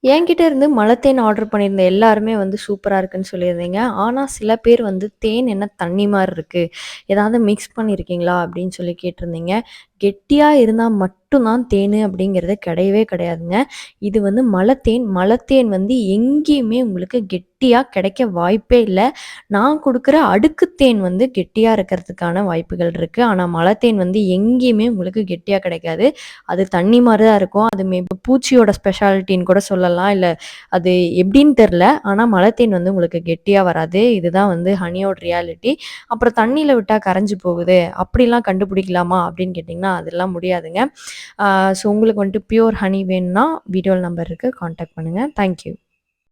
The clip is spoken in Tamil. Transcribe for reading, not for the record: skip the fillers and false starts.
என்கிட்ட இருந்து மலத்தேன் ஆர்டர் பண்ணியிருந்த எல்லாருமே வந்து சூப்பரா இருக்குன்னு சொல்லியிருந்தீங்க. ஆனா சில பேர் வந்து தேன் என்ன தண்ணி மாரி இருக்கு. ஏதாவது மிக்ஸ் பண்ணியிருக்கீங்களா? அப்படின்னு சொல்லி கேட்டிருந்தீங்க. கெட்டியா இருந்தா மட்டும் தான் தேனு அப்படிங்கிறது கிடையவே கிடையாதுங்க. இது வந்து மலத்தேன். மலத்தேன் வந்து எங்கேயுமே உங்களுக்கு கெட்டியா கிடைக்க வாய்ப்பே இல்ல. நான் குடுக்குற அடுக்குத்தேன் வந்து கெட்டியா இருக்கிறதுக்கான வாய்ப்புகள் இருக்கு. ஆனா மலத்தேன் வந்து எங்கேயுமே உங்களுக்கு கெட்டியா கிடைக்காது. அது தண்ணி மாரி தான் இருக்கும். அது பூச்சியோட ஸ்பெஷாலிட்டின்னு கூட சொல்லலாம். இல்ல அது எப்படின்னு தெரியல. ஆனா மலத்தேன் வந்து உங்களுக்கு கெட்டியா வராது. இதுதான் வந்து ஹனியோட ரியாலிட்டி. அப்புறம் தண்ணீல விட்டா கரைஞ்சு போகுது. அப்படிலாம் கண்டுபிடிக்கலாமா? அப்படின்னு கேட்டிங்கன்னா, அதெல்லாம் முடியாதுங்க. ஸோ உங்களுக்கு வந்துட்டு பியூர் ஹனி வேணும்னா வீடியோல நம்பர் இருக்கு. கான்டாக்ட் பண்ணுங்க. Thank you.